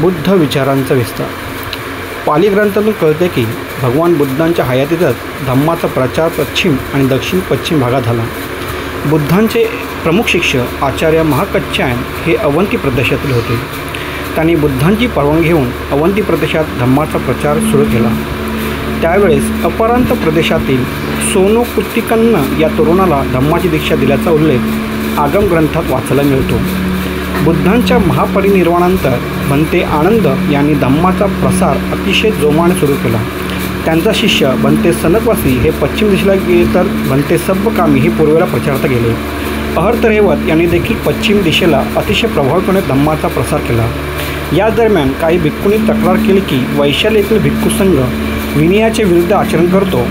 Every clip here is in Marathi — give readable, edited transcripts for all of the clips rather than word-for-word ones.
बुद्ध विचारांचा विस्तार. पाली ग्रंथातून कळते की भगवान बुद्धांच्या हयातीतच धम्माचा प्रचार पश्चिम आणि दक्षिण पश्चिम भागात झाला. बुद्धांचे प्रमुख शिष्य आचार्य महाकच्यायन हे अवंती प्रदेशातील होते. त्यांनी बुद्धांची परवानगी घेऊन अवंती प्रदेशात धम्माचा प्रचार सुरू केला. त्यावेळेस अपरांत प्रदेशातील सोनोकुत्तिकन्न या तरुणाला धम्माची दीक्षा दिल्याचा उल्लेख आगम ग्रंथात वाचायला मिळतो. बुद्धांच्या महापरिनिर्वाणानंतर भंते आनंद यांनी धम्माचा प्रसार अतिशय जोमाने सुरू केला. त्यांचा शिष्य भंते सनकवासी हे पश्चिम दिशेला गेले तर भंते सब्बकामी हे पूर्वेला प्रचारार्थ गेले. अहर्त रेवत यांनी देखील पश्चिम दिशेला अतिशय प्रभावीपणे धम्माचा प्रसार केला. या दरम्यान काही भिक्खूंनी तक्रार केली की वैशाली येथील भिक्खू संघ विनयाचे विरुद्ध आचरण करतो.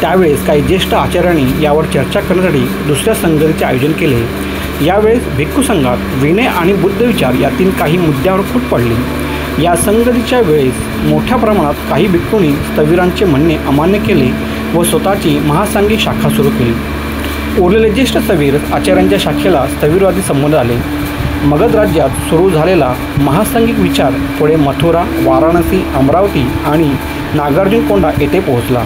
त्यावेळेस काही ज्येष्ठ आचार्यांनी यावर चर्चा करण्यासाठी दुसऱ्या संगतीचे आयोजन केले. यावेळेस भिक्खू संघात विनय आणि बुद्ध विचार यातील काही मुद्द्यावर फूट पडली. या संगतीच्या वेळेस मोठ्या प्रमाणात काही भिक्खूंनी स्थविरांचे म्हणणे अमान्य केले व स्वतःची महासांघिक शाखा सुरू केली. उरलेले ज्येष्ठ स्थविर आचार्यांच्या शाखेला स्थविरवादी संबोधन आले. मगध राज्यात सुरू झालेला महासांघिक विचार पुढे मथुरा, वाराणसी, अमरावती आणि नागार्जुनकोंडा येथे पोहोचला.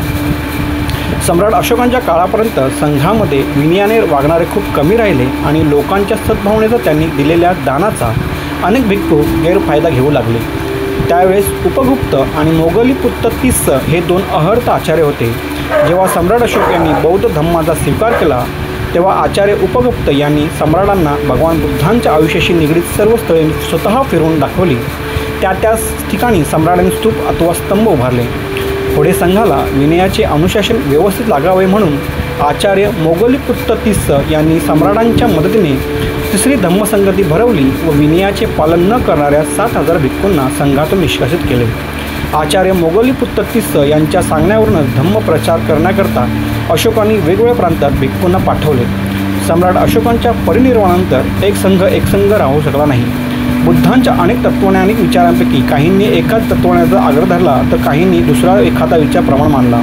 सम्राट अशोकांच्या काळापर्यंत संघामध्ये विनयाने वागणारे खूप कमी राहिले आणि लोकांच्या सद्भावनेचा त्यांनी दिलेल्या दानाचा अनेक भिक्खू गैरफायदा घेऊ लागले. त्यावेळेस उपगुप्त आणि मोगलीपुत्त तिस्स हे दोन अहर्त आचार्य होते. जेव्हा सम्राट अशोक यांनी बौद्ध धम्माचा स्वीकार केला तेव्हा आचार्य उपगुप्त यांनी सम्राटांना भगवान बुद्धांच्या आयुष्याशी निगडीत सर्व स्थळे स्वतः फिरवून दाखवली. त्या ठिकाणी सम्राटांनी स्तूप अथवा स्तंभ उभारले. पुढे संघाला विनयाचे अनुशासन व्यवस्थित लागावे म्हणून आचार्य मोगलीपुत्त तिस्स यांनी सम्राटांच्या मदतीने तिसरी धम्मसंगती भरवली व विनयाचे पालन न करणाऱ्या 7,000 भिक्खूंना संघातून निष्कासित केले. आचार्य मोगलीपुत्त तिस्स यांच्या सांगण्यावरूनच धम्म प्रचार करण्याकरता अशोकांनी वेगवेगळ्या प्रांतात भिक्खूंना पाठवले. सम्राट अशोकांच्या परिनिर्वाणानंतर एक संघ राहू शकला नाही. बुद्धांच्या अनेक तत्त्वज्ञानी अनेक विचारांपैकी काहींनी एकाच तत्त्वज्ञानाचा आग्रह धरला तर काहींनी दुसरा एखादा विचार प्रमाण मानला.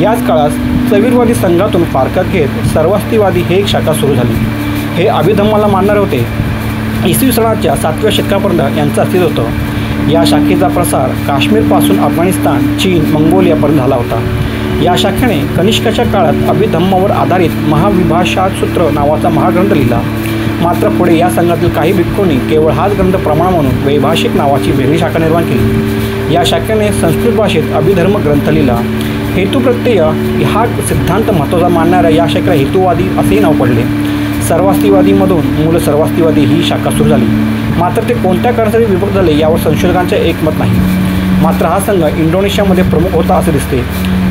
याच काळात स्थविरवादी संघातून फारकत घेत सर्वास्तिवादी हे एक शाखा सुरू झाली. हे अभिधम्माला मानणारे होते. इसवी सनाच्या 7व्या शतकापर्यंत यांचं अस्तित्व होतं. या शाखेचा प्रसार काश्मीरपासून अफगाणिस्तान, चीन, मंगोलियापर्यंत झाला होता. या शाखेने कनिष्काच्या काळात अभिधम्मावर आधारित महाविभाषासूत्र नावाचा महाग्रंथ लिहिला. मात्र पुढे या संघातील काही भिक्खूंनी केवळ हाच ग्रंथ प्रमाण म्हणून वैभाषिक नावाची वेगळी शाखा निर्माण केली. या शाखेने संस्कृत भाषेत अभिधर्म ग्रंथ लिहिला. हेतुप्रत्यय हा सिद्धांत महत्त्वाचा मानणाऱ्या या शाखेला हेतुवादी असेही नाव पडले. सर्वास्तिवादीमधून मूळ सर्वास्तिवादी ही शाखा सुरू झाली. मात्र ते कोणत्या कारणासाठी विभक्त झाले यावर संशोधकांचे एकमत नाही. मात्र हा संघ इंडोनेशियामध्ये प्रमुख होता असे दिसते.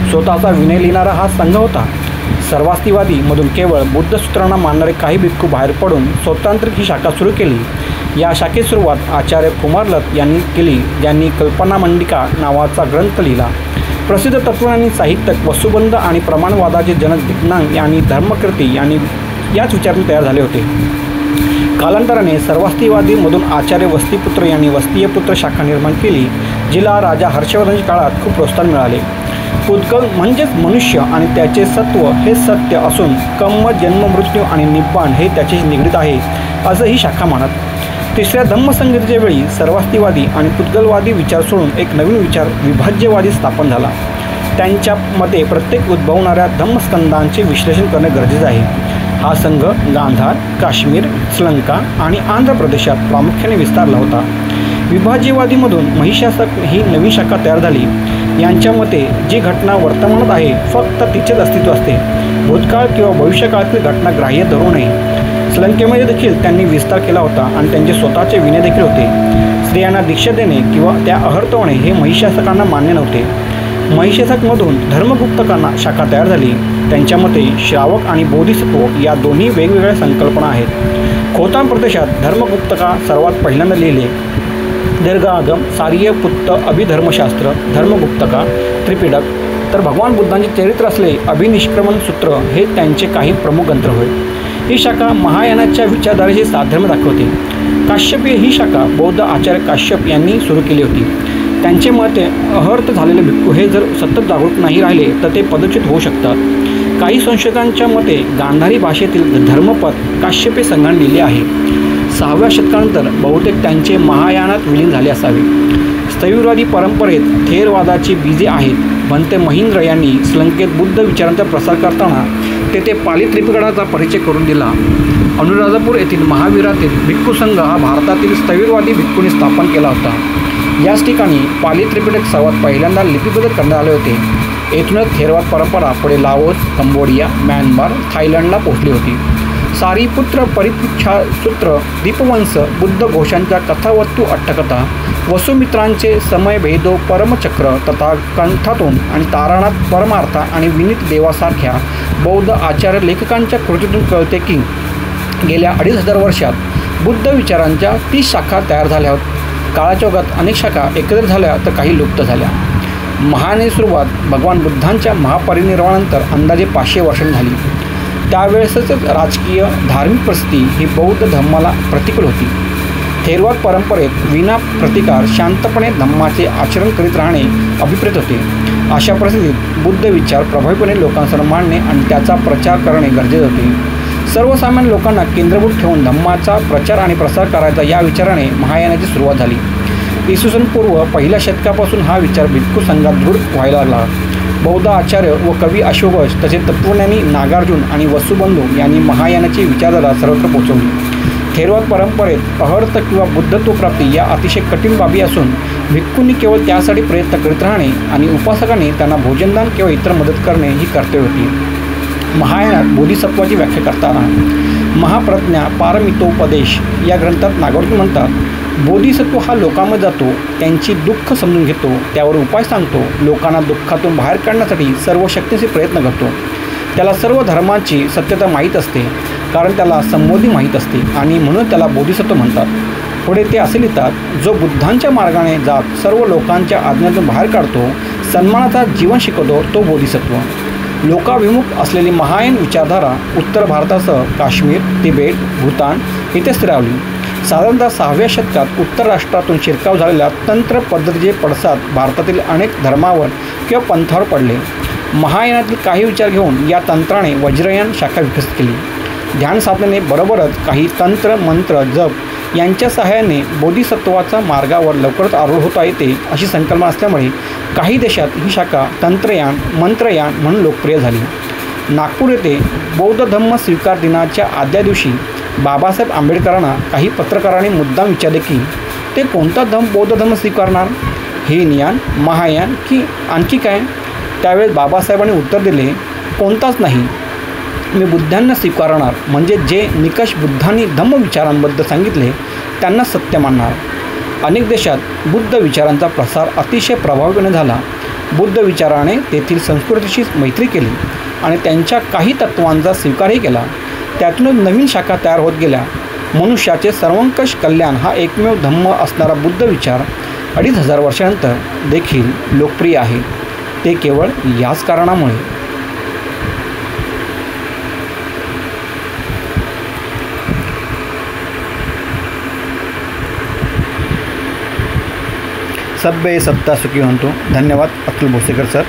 स्वतःचा विनय लिहिणारा हा संघ होता. सर्वास्तिवादीमधून केवळ बुद्ध सूत्रांना मानणारे काही भिक्खू बाहेर पडून स्वतंत्रिक ही शाखा सुरू केली. या शाखेची सुरुवात आचार्य कुमारलत यांनी केली, ज्यांनी कल्पनामंडिका नावाचा ग्रंथ लिहिला. प्रसिद्ध तत्त्वज्ञानी साहित्यक वसुबंध आणि प्रमाणवादाचे जनक दिग्नांग यांनी धर्मकीर्ती यांनी याच विचारातून तयार झाले होते. कालांतराने सर्वास्तिवादीमधून आचार्य वस्तीपुत्र यांनी वस्तीयपुत्र शाखा निर्माण केली, जिला राजा हर्षवर्धनच्या काळात खूप प्रोत्साहन मिळाले. पुद्गल म्हणजेच मनुष्य आणि त्याचे सत्व हे सत्य असून कर्म, जन्म, मृत्यू आणि निब्बाण हे त्याच्याशी निगडीत आहे असं ही शाखा मानत. तिसऱ्या धम्मसंगतीच्या वेळी सर्वास्तिवादी आणि पुद्गलवादी विचार सोडून एक नवीन विचार विभाज्यवादी स्थापन झाला. त्यांच्या मते प्रत्येक उद्भवणाऱ्या धम्मस्कंदांचे विश्लेषण करणे गरजेचे आहे. हा संघ गांधार, काश्मीर, श्रीलंका आणि आंध्र प्रदेशात प्रामुख्याने विस्तारला होता. विभाज्यवादीमधून महिषासक ही नवीन शाखा तयार झाली. यांच्या मते जी घटना वर्तमानात आहे फक्त तिचेच अस्तित्व असते. भूतकाळ किंवा भविष्यकाळातील घटना ग्राह्य धरू नये. श्रीलंकेमध्ये देखील त्यांनी विस्तार केला होता आणि त्यांचे स्वतःचे विनय देखील होते. स्त्रियांना दीक्षा देणे किंवा त्या अहर्त होणे हे महिषासकांना मान्य नव्हते. महिषासकमधून धर्मगुप्तकांना शाखा तयार झाली. त्यांच्या मते श्रावक आणि बोधिसत्व या दोन्ही वेगवेगळ्या संकल्पना आहेत. खोतान प्रदेशात धर्मगुप्तका सर्वात पहिल्यांदा लिहिले. दीर्घागम, सार्यपुत्त, अभिधर्मशास्त्र, धर्मगुप्तका, त्रिपिटक तर भगवान बुद्धांचे चरित्र असले अभिनिष्क्रमण सूत्र हे त्यांचे काही प्रमुख ग्रंथ होय. ही शाखा महायानाच्या विचारधारेचे साधर्म्य दाखवते. काश्यपीय ही शाखा बौद्ध आचार्य काश्यप यांनी सुरू केली होती. त्यांचे मते अहर्त झालेले भिक्खू हे जर सतत जागरूक नाही राहिले तर ते पदच्युत होऊ शकतात. काही संशोधकांच्या मते गांधारी भाषेतील धर्मपद काश्यपी संघाने लिहिले आहे. 6व्या शतकानंतर बहुतेक त्यांचे महायानात विलीन झाले असावे. स्थैर्यवादी परंपरेत थेरवादाची बीजे आहेत. भंते महेंद्र यांनी श्रीलंकेत बुद्ध विचारांचा प्रसार करताना तेथे पाली त्रिपिटकाचा परिचय करून दिला. अनुराधापूर येथील महावीरातील भिक्खू संघ हा भारतातील स्थैर्यवादी भिक्खूंनी स्थापन केला होता. याच ठिकाणी पाली त्रिपिटक सर्वात पहिल्यांदा लिपिबद्ध करण्यात आले होते. येथूनच थेरवाद परंपरा पुढे लाओस, कंबोडिया, म्यानमार, थायलंडला पोहोचली होती. सारीपुत्र परिपृच्छासूत्र, दीपवंश, बुद्ध घोषांच्या कथावस्तू अट्टकथा, वसुमित्रांचे समयभेदो परमचक्र तथा कंठातून आणि तारणात परमार्था आणि विनीत देवासारख्या बौद्ध आचार्य लेखकांच्या कृतीतून कळते की गेल्या 2500 वर्षात बुद्ध विचारांच्या 30 शाखा तयार झाल्या होत. काळाच्या ओघात अनेक शाखा एकत्रित झाल्या तर काही लुप्त झाल्या. महायानाची सुरुवात भगवान बुद्धांच्या महापरिनिर्वाणानंतर अंदाजे 500 वर्षांनी झाली. त्यावेळेसच राजकीय धार्मिक परिस्थिती ही बौद्ध धम्माला प्रतिकूल होती. थेरवाद परंपरेत विना प्रतिकार शांतपणे धम्माचे आचरण करीत राहणे अभिप्रेत होते. अशा परिस्थितीत बुद्ध विचार प्रभावीपणे लोकांसमोर मांडणे आणि त्याचा प्रचार करणे गरजेचे होते. सर्वसामान्य लोकांना केंद्रभूत ठेवून धम्माचा प्रचार आणि प्रसार करायचा या विचाराने महायानाची सुरुवात झाली. इसवी सन पूर्व 1ल्या शतकापासून हा विचार भिक्खू संघात दृढ व्हायला लागला. बौद्ध आचार्य व कवी अशोकश तसेच तत्त्वज्ञानी नागार्जुन आणि वसुबंधू यांनी महायानाची विचारधारा सर्वत्र पोहोचवली. थेरवाद परंपरेत अहर्थ किंवा बुद्धत्व प्राप्ती या अतिशय कठीण बाबी असून भिक्खूंनी केवळ त्यासाठी प्रयत्न करीत राहणे आणि उपासकांनी त्यांना भोजनदान किंवा इतर मदत करणे ही कर्तव्य होती. महायानात बोधिसत्वाची व्याख्या करताना महाप्रज्ञा पारमितोपदेश या ग्रंथात नागार्जुन म्हणतात, बोधिसत्व हा लोकांमध्ये जातो, त्यांची दुःख समजून घेतो, त्यावर उपाय सांगतो, लोकांना दुःखातून बाहेर काढण्यासाठी सर्व शक्तीचे प्रयत्न करतो. त्याला सर्व धर्माची सत्यता माहीत असते कारण त्याला संबोधी माहीत असते आणि म्हणून त्याला बोधिसत्व म्हणतात. पुढे ते असे लिहितात, जो बुद्धांच्या मार्गाने जात सर्व लोकांच्या आज्ञातून बाहेर काढतो, सन्मानाचा जीवन शिकवतो, तो बोधिसत्व. लोकाभिमुख असलेली महायान विचारधारा उत्तर भारतासह काश्मीर, तिबेट, भूतान येथे स्थिरावली. साधारणतः 6व्या शतकात उत्तर राष्ट्रातून शिरकाव झालेल्या तंत्र पद्धतीचे पडसाद भारतातील अनेक धर्मावर किंवा पंथावर पडले. महायानातील काही विचार घेऊन या तंत्राने वज्रयान शाखा विकसित केली. ध्यान साधनेने बरोबरच काही तंत्र, मंत्र, जप यांच्या सहाय्याने बोधिसत्वाचा मार्गावर लवकरच आरूढ होता येते अशी संकल्पना असल्यामुळे काही देशात ही शाखा तंत्रयान, मंत्रयान म्हणून लोकप्रिय झाली. नागपूर येथे बौद्ध धम्म स्वीकार दिनाच्या आदल्या दिवशी बाबासाहेब आंबेडकरांना काही पत्रकारांनी मुद्दाम विचारले की ते कोणता बौद्ध धम्म स्वीकारणार, हीनयान, महायान की आणखी काय. त्यावेळेस बाबासाहेबांनी उत्तर दिले, कोणताच नाही, मी बुद्धांना स्वीकारणार, म्हणजे जे निकष बुद्धांनी धम्म विचारांबद्दल सांगितले त्यांना सत्य मानणार. अनेक देशात बुद्ध विचारांचा प्रसार अतिशय प्रभावीपणे झाला. बुद्ध विचाराने तेथील संस्कृतीशी मैत्री केली आणि त्यांच्या काही तत्त्वांचा स्वीकारही केला. त्यातूनच नवीन शाखा तयार होत गेल्या. मनुष्याचे सर्वंकष कल्याण हा एकमेव धम्म असणारा बुद्ध विचार 2500 वर्षानंतर देखील लोकप्रिय आहे. ते केवळ याच कारणामुळे. सब्बे सत्ता सुखी होतो. धन्यवाद अतुल भोसेकर सर.